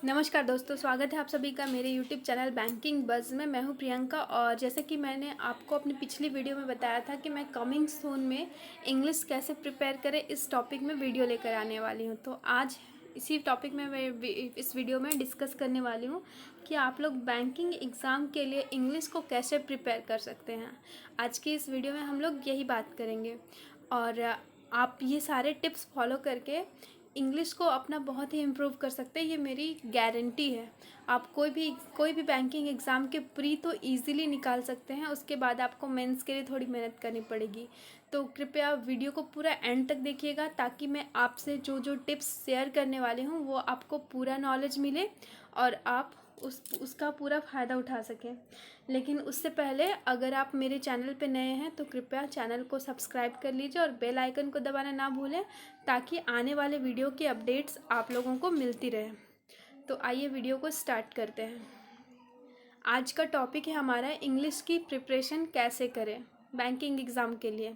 नमस्कार दोस्तों, स्वागत है आप सभी का मेरे YouTube चैनल बैंकिंग बज़ में। मैं हूं प्रियंका और जैसे कि मैंने आपको अपनी पिछली वीडियो में बताया था कि मैं कमिंग सून में इंग्लिश कैसे प्रिपेयर करें इस टॉपिक में वीडियो लेकर आने वाली हूं। तो आज इसी टॉपिक में मैं इस वीडियो में डिस्कस करने वाली हूं कि आप लोग बैंकिंग एग्ज़ाम के लिए इंग्लिश को कैसे प्रिपेयर कर सकते हैं। आज की इस वीडियो में हम लोग यही बात करेंगे और आप ये सारे टिप्स फॉलो करके इंग्लिश को अपना बहुत ही इम्प्रूव कर सकते हैं, ये मेरी गारंटी है। आप कोई भी बैंकिंग एग्ज़ाम के प्री तो इजीली निकाल सकते हैं, उसके बाद आपको मेंस के लिए थोड़ी मेहनत करनी पड़ेगी। तो कृपया वीडियो को पूरा एंड तक देखिएगा ताकि मैं आपसे जो जो टिप्स शेयर करने वाली हूँ वो आपको पूरा नॉलेज मिले और आप उसका पूरा फ़ायदा उठा सकें। लेकिन उससे पहले अगर आप मेरे चैनल पे नए हैं तो कृपया चैनल को सब्सक्राइब कर लीजिए और बेल आइकन को दबाना ना भूलें ताकि आने वाले वीडियो की अपडेट्स आप लोगों को मिलती रहे। तो आइए वीडियो को स्टार्ट करते हैं। आज का टॉपिक है हमारा इंग्लिश की प्रिपरेशन कैसे करें बैंकिंग एग्ज़ाम के लिए।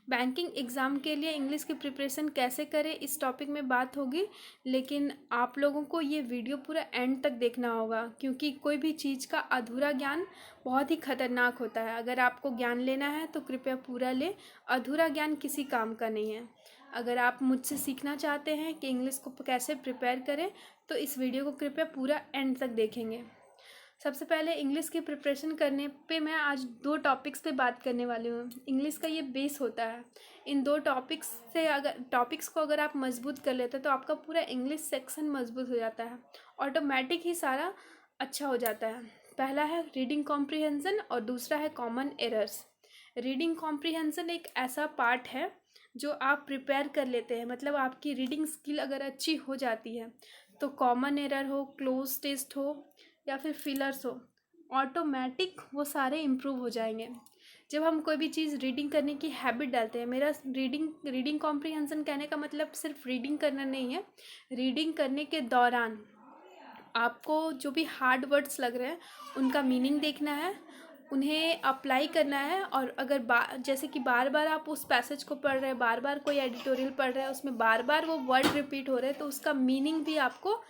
बैंकिंग एग्ज़ाम के लिए इंग्लिश की प्रिपरेशन कैसे करें इस टॉपिक में बात होगी, लेकिन आप लोगों को ये वीडियो पूरा एंड तक देखना होगा क्योंकि कोई भी चीज़ का अधूरा ज्ञान बहुत ही खतरनाक होता है। अगर आपको ज्ञान लेना है तो कृपया पूरा लें, अधूरा ज्ञान किसी काम का नहीं है। अगर आप मुझसे सीखना चाहते हैं कि इंग्लिश को कैसे प्रिपेयर करें तो इस वीडियो को कृपया पूरा एंड तक देखेंगे। सबसे पहले इंग्लिश की प्रिपरेशन करने पे मैं आज दो टॉपिक्स पे बात करने वाली हूँ। इंग्लिश का ये बेस होता है। इन दो टॉपिक्स को अगर आप मजबूत कर लेते हैं तो आपका पूरा इंग्लिश सेक्शन मजबूत हो जाता है, ऑटोमेटिक ही सारा अच्छा हो जाता है। पहला है रीडिंग कॉम्प्रिहेंशन और दूसरा है कॉमन एरर्स। रीडिंग कॉम्प्रिहेंशन एक ऐसा पार्ट है जो आप प्रिपेयर कर लेते हैं, मतलब आपकी रीडिंग स्किल अगर अच्छी हो जाती है तो कॉमन एरर हो, क्लोज टेस्ट हो या फिर फिलर्स हो, ऑटोमेटिक वो सारे इम्प्रूव हो जाएंगे। जब हम कोई भी चीज़ रीडिंग करने की हैबिट डालते हैं, मेरा रीडिंग कॉम्प्रिहेंशन कहने का मतलब सिर्फ रीडिंग करना नहीं है। रीडिंग करने के दौरान आपको जो भी हार्ड वर्ड्स लग रहे हैं उनका मीनिंग देखना है, उन्हें अप्लाई करना है। और अगर जैसे कि बार बार आप उस पैसेज को पढ़ रहे हैं, बार बार कोई एडिटोरियल पढ़ रहे हैं, उसमें बार बार वो वर्ड रिपीट हो रहे हैं तो उसका मीनिंग भी आपको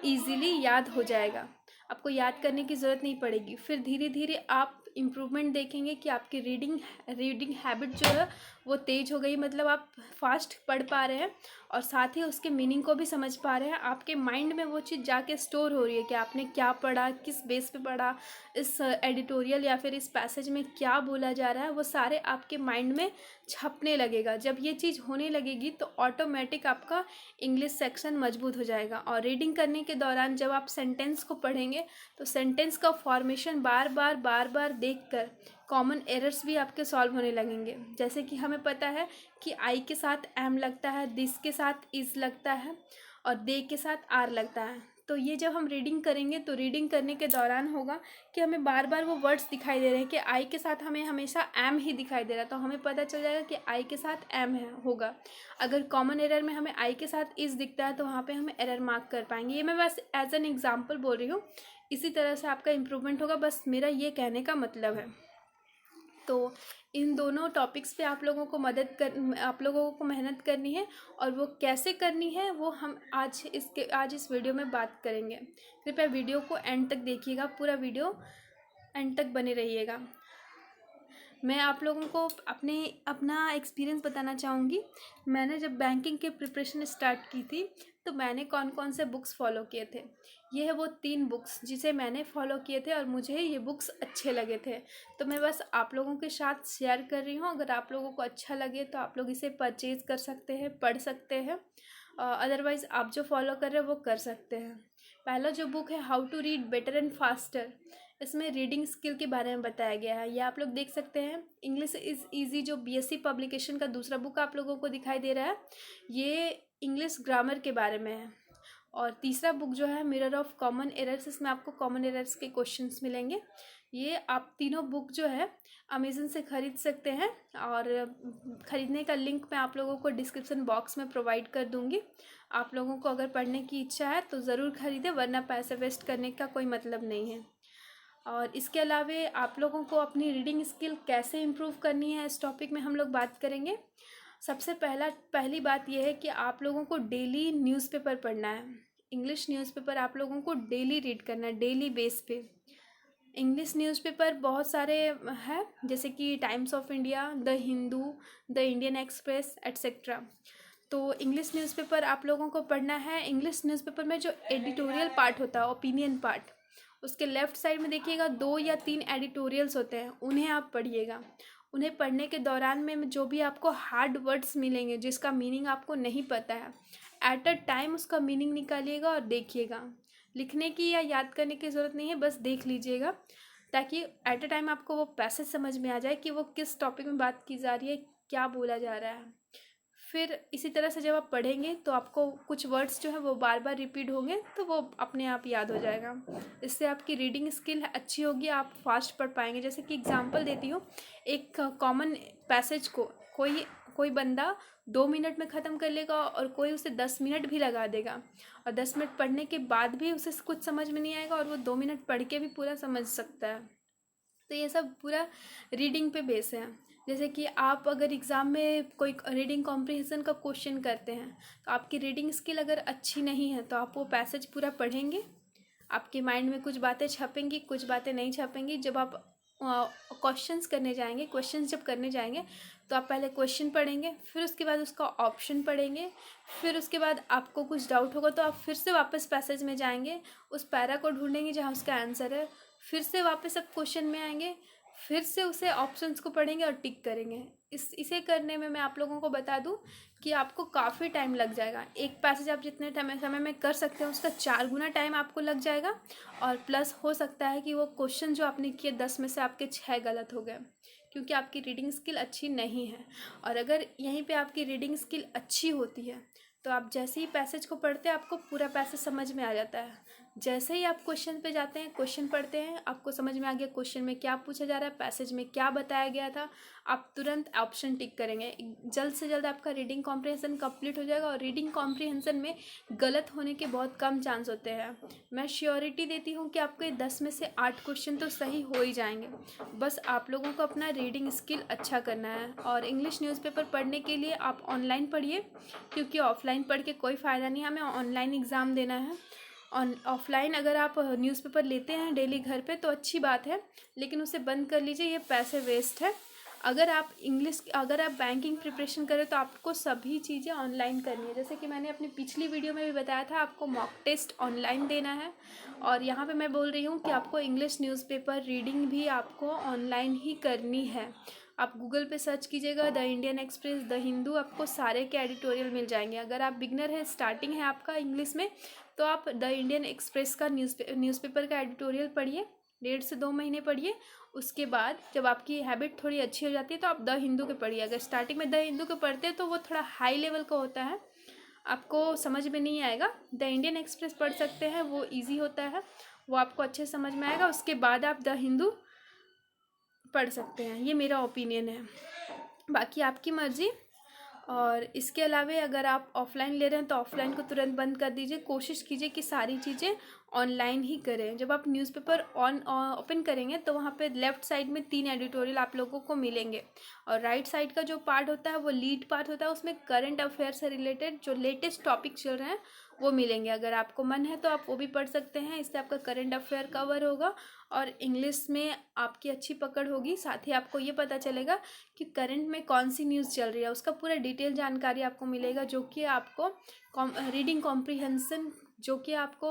ईजिली याद हो जाएगा। आपको याद करने की ज़रूरत नहीं पड़ेगी। फिर धीरे धीरे आप इम्प्रूवमेंट देखेंगे कि आपकी रीडिंग हैबिट जो है वो तेज़ हो गई, मतलब आप फास्ट पढ़ पा रहे हैं और साथ ही उसके मीनिंग को भी समझ पा रहे हैं। आपके माइंड में वो चीज़ जाके स्टोर हो रही है कि आपने क्या पढ़ा, किस बेस पे पढ़ा, इस एडिटोरियल या फिर इस पैसेज में क्या बोला जा रहा है, वो सारे आपके माइंड में छपने लगेगा। जब ये चीज़ होने लगेगी तो ऑटोमेटिक आपका इंग्लिश सेक्शन मजबूत हो जाएगा। और रीडिंग करने के दौरान जब आप सेंटेंस को पढ़ेंगे तो सेंटेंस का फॉर्मेशन बार बार देखकर कॉमन एरर्स भी आपके सॉल्व होने लगेंगे। जैसे कि हमें पता है कि आई के साथ एम लगता है, दिस के साथ इज लगता है और दे के साथ आर लगता है। तो ये जब हम रीडिंग करेंगे तो रीडिंग करने के दौरान होगा कि हमें बार बार वो वर्ड्स दिखाई दे रहे हैं कि आई के साथ हमें हमेशा एम ही दिखाई दे रहा है, तो हमें पता चल जाएगा कि आई के साथ एम है होगा। अगर कॉमन एरर में हमें आई के साथ इज दिखता है तो वहाँ पे हमें एरर मार्क कर पाएंगे। ये मैं बस एज एन एग्जाम्पल बोल रही हूँ। इसी तरह से आपका इम्प्रूवमेंट होगा, बस मेरा ये कहने का मतलब है। तो इन दोनों टॉपिक्स पे आप लोगों को मेहनत करनी है और वो कैसे करनी है वो हम आज इस वीडियो में बात करेंगे। कृपया वीडियो को एंड तक देखिएगा, पूरा वीडियो एंड तक बने रहिएगा। मैं आप लोगों को अपना एक्सपीरियंस बताना चाहूँगी। मैंने जब बैंकिंग के प्रिपरेशन स्टार्ट की थी तो मैंने कौन कौन से बुक्स फॉलो किए थे। ये है वो 3 बुक्स जिसे मैंने फॉलो किए थे और मुझे ये बुक्स अच्छे लगे थे, तो मैं बस आप लोगों के साथ शेयर कर रही हूँ। अगर आप लोगों को अच्छा लगे तो आप लोग इसे परचेज़ कर सकते हैं, पढ़ सकते हैं। अदरवाइज़ आप जो फॉलो कर रहे हैं वो कर सकते हैं। पहला जो बुक है how to read better and faster, इसमें रीडिंग स्किल के बारे में बताया गया है। ये आप लोग देख सकते हैं। इंग्लिश इज़ ईजी जो बीएससी पब्लिकेशन का दूसरा बुक आप लोगों को दिखाई दे रहा है, ये इंग्लिश ग्रामर के बारे में है। और तीसरा बुक जो है मिरर ऑफ कॉमन एरर्स, इसमें आपको कॉमन एरर्स के क्वेश्चंस मिलेंगे। ये आप तीनों बुक जो है अमेज़न से ख़रीद सकते हैं और ख़रीदने का लिंक मैं आप लोगों को डिस्क्रिप्शन बॉक्स में प्रोवाइड कर दूँगी। आप लोगों को अगर पढ़ने की इच्छा है तो ज़रूर ख़रीदें, वरना पैसे वेस्ट करने का कोई मतलब नहीं है। और इसके अलावा आप लोगों को अपनी रीडिंग स्किल कैसे इम्प्रूव करनी है इस टॉपिक में हम लोग बात करेंगे। सबसे पहली बात यह है कि आप लोगों को डेली न्यूज़पेपर पढ़ना है। इंग्लिश न्यूज़पेपर आप लोगों को डेली रीड करना है, डेली बेस पे। इंग्लिश न्यूज़पेपर बहुत सारे हैं, जैसे कि times of India, the Hindu, the Indian express etcetera. तो इंग्लिश न्यूज़पेपर आप लोगों को पढ़ना है। इंग्लिश न्यूज़पेपर में जो एडिटोरियल पार्ट होता है, ओपिनियन पार्ट, उसके लेफ़्ट साइड में देखिएगा 2 या 3 एडिटोरियल्स होते हैं, उन्हें आप पढ़िएगा। उन्हें पढ़ने के दौरान में जो भी आपको हार्ड वर्ड्स मिलेंगे जिसका मीनिंग आपको नहीं पता है, एट अ टाइम उसका मीनिंग निकालिएगा और देखिएगा। लिखने की या याद करने की ज़रूरत नहीं है, बस देख लीजिएगा, ताकि एट अ टाइम आपको वो पैसेज समझ में आ जाए कि वो किस टॉपिक में बात की जा रही है, क्या बोला जा रहा है। फिर इसी तरह से जब आप पढ़ेंगे तो आपको कुछ वर्ड्स जो है वो बार बार रिपीट होंगे, तो वो अपने आप याद हो जाएगा। इससे आपकी रीडिंग स्किल अच्छी होगी, आप फास्ट पढ़ पाएंगे। जैसे कि एग्जांपल देती हूँ, एक कॉमन पैसेज को कोई बंदा 2 मिनट में ख़त्म कर लेगा और कोई उसे 10 मिनट भी लगा देगा, और 10 मिनट पढ़ने के बाद भी उसे कुछ समझ में नहीं आएगा, और वो 2 मिनट पढ़ के भी पूरा समझ सकता है। तो ये सब पूरा रीडिंग पे बेस है। जैसे कि आप अगर एग्ज़ाम में कोई रीडिंग कॉम्प्रिहेंशन का क्वेश्चन करते हैं, तो आपकी रीडिंग स्किल अगर अच्छी नहीं है तो आप वो पैसेज पूरा पढ़ेंगे, आपके माइंड में कुछ बातें छपेंगी, कुछ बातें नहीं छपेंगी। जब आप क्वेश्चंस करने जाएंगे, क्वेश्चंस जब करने जाएंगे तो आप पहले क्वेश्चन पढ़ेंगे, फिर उसके बाद उसका ऑप्शन पढ़ेंगे, फिर उसके बाद आपको कुछ डाउट होगा तो आप फिर से वापस पैसेज में जाएंगे, उस पैरा को ढूंढेंगे जहाँ उसका आंसर है, फिर से वापस आप क्वेश्चन में आएंगे, फिर से उसे ऑप्शंस को पढ़ेंगे और टिक करेंगे। इसे करने में मैं आप लोगों को बता दूं कि आपको काफ़ी टाइम लग जाएगा। एक पैसेज आप जितने समय में कर सकते हैं उसका 4 गुना टाइम आपको लग जाएगा, और प्लस हो सकता है कि वो क्वेश्चन जो आपने किए 10 में से आपके 6 गलत हो गए, क्योंकि आपकी रीडिंग स्किल अच्छी नहीं है। और अगर यहीं पे आपकी रीडिंग स्किल अच्छी होती है तो आप जैसे ही पैसेज को पढ़ते हैं आपको पूरा पैसेज समझ में आ जाता है। जैसे ही आप क्वेश्चन पे जाते हैं, क्वेश्चन पढ़ते हैं, आपको समझ में आ गया क्वेश्चन में क्या पूछा जा रहा है, पैसेज में क्या बताया गया था, आप तुरंत ऑप्शन टिक करेंगे। जल्द से जल्द आपका रीडिंग कॉम्प्रिहेंशन कंप्लीट हो जाएगा, और रीडिंग कॉम्प्रिहेंशन में गलत होने के बहुत कम चांस होते हैं। मैं श्योरिटी देती हूँ कि आपके 10 में से 8 क्वेश्चन तो सही हो ही जाएंगे। बस आप लोगों को अपना रीडिंग स्किल अच्छा करना है। और इंग्लिश न्यूज़पेपर पढ़ने के लिए आप ऑनलाइन पढ़िए, क्योंकि ऑफलाइन पढ़ के कोई फ़ायदा नहीं है, हमें ऑनलाइन एग्ज़ाम देना है। ऑफलाइन अगर आप न्यूज़पेपर लेते हैं डेली घर पे तो अच्छी बात है, लेकिन उसे बंद कर लीजिए, ये पैसे वेस्ट है। अगर आप बैंकिंग प्रिपरेशन करें तो आपको सभी चीज़ें ऑनलाइन करनी है। जैसे कि मैंने अपनी पिछली वीडियो में भी बताया था, आपको मॉक टेस्ट ऑनलाइन देना है, और यहाँ पे मैं बोल रही हूँ कि आपको इंग्लिश न्यूज़पेपर रीडिंग भी आपको ऑनलाइन ही करनी है। आप गूगल पे सर्च कीजिएगा the Indian express, the Hindu, आपको सारे के एडिटोरियल मिल जाएंगे। अगर आप बिगनर है, स्टार्टिंग है आपका इंग्लिश में, तो आप द इंडियन एक्सप्रेस का न्यूज़पेपर का एडिटोरियल पढ़िए, 1.5 से 2 महीने पढ़िए। उसके बाद जब आपकी हैबिट थोड़ी अच्छी हो जाती है तो आप द हिंदू के पढ़िए। अगर स्टार्टिंग में द हिंदू के पढ़ते हैं तो वो थोड़ा हाई लेवल का होता है, आपको समझ में नहीं आएगा। द इंडियन एक्सप्रेस पढ़ सकते हैं, वो ईजी होता है, वो आपको अच्छे समझ में आएगा। उसके बाद आप द हिंदू पढ़ सकते हैं, ये मेरा ओपिनियन है, बाकी आपकी मर्ज़ी। और इसके अलावा अगर आप ऑफ़लाइन ले रहे हैं तो ऑफ़लाइन को तुरंत बंद कर दीजिए, कोशिश कीजिए कि सारी चीज़ें ऑनलाइन ही करें। जब आप न्यूज़पेपर ओपन करेंगे तो वहाँ पे लेफ़्ट साइड में 3 एडिटोरियल आप लोगों को मिलेंगे, और राइट साइड का जो पार्ट होता है वो लीड पार्ट होता है, उसमें करंट अफेयर से रिलेटेड जो लेटेस्ट टॉपिक चल रहे हैं वो मिलेंगे। अगर आपको मन है तो आप वो भी पढ़ सकते हैं, इससे आपका करंट अफेयर कवर होगा और इंग्लिश में आपकी अच्छी पकड़ होगी। साथ ही आपको ये पता चलेगा कि करंट में कौन सी न्यूज़ चल रही है, उसका पूरा डिटेल जानकारी आपको मिलेगा, जो कि आपको रीडिंग कॉम्प्रिहेंशन, जो कि आपको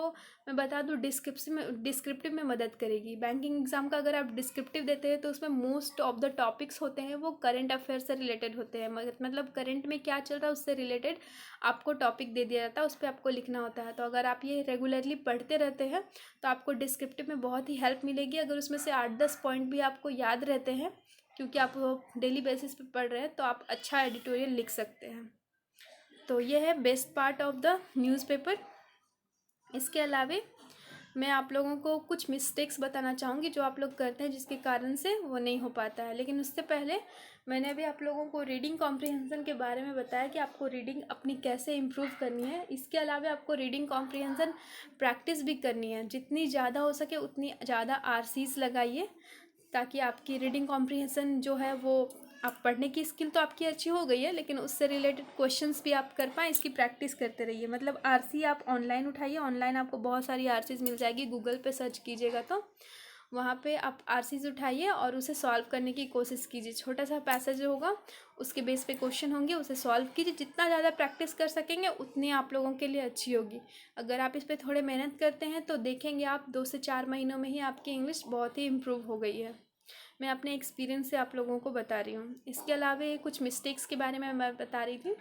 मैं बता दूं डिस्क्रिप्टिव में मदद करेगी। बैंकिंग एग्जाम का अगर आप डिस्क्रिप्टिव देते हैं तो उसमें मोस्ट ऑफ द टॉपिक्स होते हैं वो करंट अफेयर से रिलेटेड होते हैं, मतलब करंट में क्या चल रहा है उससे रिलेटेड आपको टॉपिक दे दिया जाता है, उस पर आपको लिखना होता है। तो अगर आप ये रेगुलरली पढ़ते रहते हैं तो आपको डिस्क्रिप्टिव में बहुत ही हेल्प मिलेगी। अगर उसमें से 8-10 पॉइंट भी आपको याद रहते हैं, क्योंकि आप डेली बेसिस पे पढ़ रहे हैं, तो आप अच्छा एडिटोरियल लिख सकते हैं। तो ये है best part of the newspaper. इसके अलावा मैं आप लोगों को कुछ मिस्टेक्स बताना चाहूँगी जो आप लोग करते हैं, जिसके कारण से वो नहीं हो पाता है। लेकिन उससे पहले मैंने अभी आप लोगों को रीडिंग कॉम्प्रिहेंशन के बारे में बताया कि आपको रीडिंग अपनी कैसे इम्प्रूव करनी है। इसके अलावा आपको रीडिंग कॉम्प्रिहेंशन प्रैक्टिस भी करनी है, जितनी ज़्यादा हो सके उतनी ज़्यादा आरसीज लगाइए, ताकि आपकी रीडिंग कॉम्प्रिहेंशन जो है वो आप पढ़ने की स्किल तो आपकी अच्छी हो गई है, लेकिन उससे रिलेटेड क्वेश्चंस भी आप कर पाएँ, इसकी प्रैक्टिस करते रहिए। मतलब आरसी आप ऑनलाइन उठाइए, ऑनलाइन आपको बहुत सारी आरसीज मिल जाएगी, गूगल पे सर्च कीजिएगा तो वहाँ पे आप आरसीज उठाइए और उसे सॉल्व करने की कोशिश कीजिए। छोटा सा पैसेज होगा, उसके बेस पे क्वेश्चन होंगे, उसे सॉल्व कीजिए। जितना ज़्यादा प्रैक्टिस कर सकेंगे उतनी आप लोगों के लिए अच्छी होगी। अगर आप इस पर थोड़े मेहनत करते हैं तो देखेंगे आप 2 से 4 महीनों में ही आपकी इंग्लिश बहुत ही इम्प्रूव हो गई है। मैं अपने एक्सपीरियंस से आप लोगों को बता रही हूँ। इसके अलावा कुछ मिस्टेक्स के बारे में मैं बता रही थी।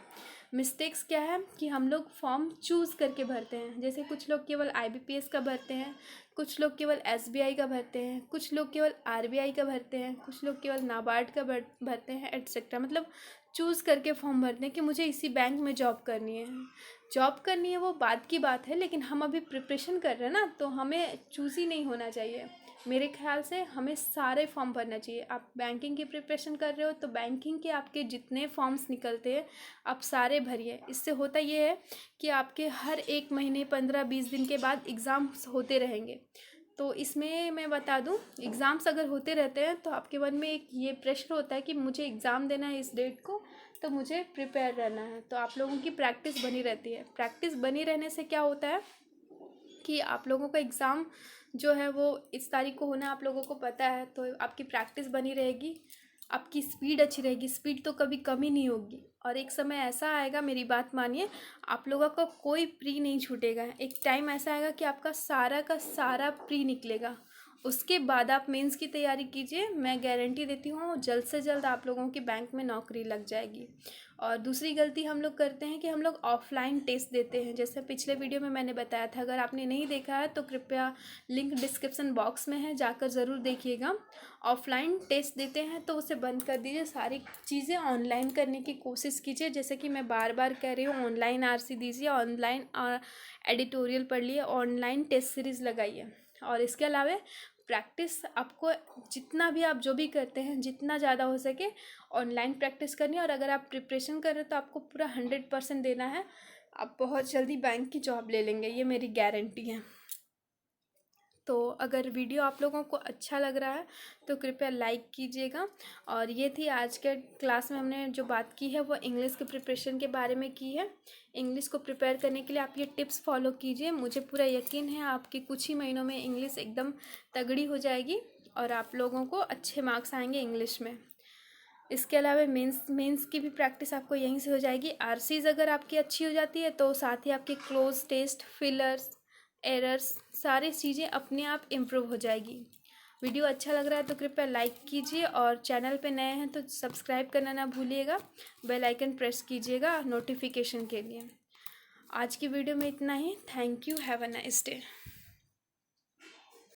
मिस्टेक्स क्या है कि हम लोग फॉर्म चूज़ करके भरते हैं। जैसे कुछ लोग केवल आईबीपीएस का भरते हैं, कुछ लोग केवल एसबीआई का भरते हैं, कुछ लोग केवल आरबीआई का भरते हैं, कुछ लोग केवल नाबार्ड का भरते हैं, एटसेट्रा। मतलब चूज़ करके फॉर्म भरते हैं कि मुझे इसी बैंक में जॉब करनी है। जॉब करनी है वो बात की बात है, लेकिन हम अभी प्रिपरेशन कर रहे हैं ना, तो हमें चूज़ ही नहीं होना चाहिए। मेरे ख्याल से हमें सारे फॉर्म भरना चाहिए। आप बैंकिंग की प्रिपरेशन कर रहे हो तो बैंकिंग के आपके जितने फॉर्म्स निकलते हैं आप सारे भरिए। इससे होता ये है कि आपके हर एक महीने 15-20 दिन के बाद एग्ज़ाम्स होते रहेंगे। तो इसमें मैं बता दूं, एग्ज़ाम्स अगर होते रहते हैं तो आपके मन में एक ये प्रेशर होता है कि मुझे एग्ज़ाम देना है इस डेट को, तो मुझे प्रिपेयर रहना है। तो आप लोगों की प्रैक्टिस बनी रहती है। प्रैक्टिस बनी रहने से क्या होता है कि आप लोगों का एग्ज़ाम जो है वो इस तारीख को होना आप लोगों को पता है, तो आपकी प्रैक्टिस बनी रहेगी, आपकी स्पीड अच्छी रहेगी। स्पीड तो कभी कमी नहीं होगी। और एक समय ऐसा आएगा, मेरी बात मानिए, आप लोगों का कोई प्री नहीं छूटेगा। एक टाइम ऐसा आएगा कि आपका सारा का सारा प्री निकलेगा। उसके बाद आप मेंस की तैयारी कीजिए। मैं गारंटी देती हूँ जल्द से जल्द आप लोगों की बैंक में नौकरी लग जाएगी। और दूसरी गलती हम लोग करते हैं कि हम लोग ऑफलाइन टेस्ट देते हैं। जैसे पिछले वीडियो में मैंने बताया था, अगर आपने नहीं देखा है तो कृपया लिंक डिस्क्रिप्शन बॉक्स में है, जाकर ज़रूर देखिएगा। ऑफलाइन टेस्ट देते हैं तो उसे बंद कर दीजिए, सारी चीज़ें ऑनलाइन करने की कोशिश कीजिए। जैसे कि मैं बार बार कह रही हूँ, ऑनलाइन आरसी दीजिए, ऑनलाइन एडिटोरियल पढ़ लिए, ऑनलाइन टेस्ट सीरीज़ लगाइए। और इसके अलावा प्रैक्टिस आपको जितना भी आप जो भी करते हैं जितना ज़्यादा हो सके ऑनलाइन प्रैक्टिस करनी है। और अगर आप प्रिपरेशन कर रहे हो तो आपको पूरा 100% देना है। आप बहुत जल्दी बैंक की जॉब ले लेंगे, ये मेरी गारंटी है। तो अगर वीडियो आप लोगों को अच्छा लग रहा है तो कृपया लाइक कीजिएगा। और ये थी आज के क्लास में हमने जो बात की है वो इंग्लिश के प्रिपरेशन के बारे में की है। इंग्लिश को प्रिपेयर करने के लिए आप ये टिप्स फॉलो कीजिए। मुझे पूरा यकीन है आपकी कुछ ही महीनों में इंग्लिश एकदम तगड़ी हो जाएगी और आप लोगों को अच्छे मार्क्स आएंगे इंग्लिश में। इसके अलावा मेंस की भी प्रैक्टिस आपको यहीं से हो जाएगी। आरसीज अगर आपकी अच्छी हो जाती है तो साथ ही आपके क्लोज टेस्ट, फिलर्स, एरर्स, सारी चीज़ें अपने आप इम्प्रूव हो जाएगी। वीडियो अच्छा लग रहा है तो कृपया लाइक कीजिए और चैनल पे नए हैं तो सब्सक्राइब करना ना भूलिएगा। बेल आइकन प्रेस कीजिएगा नोटिफिकेशन के लिए। आज की वीडियो में इतना ही। Thank you. Have a nice day.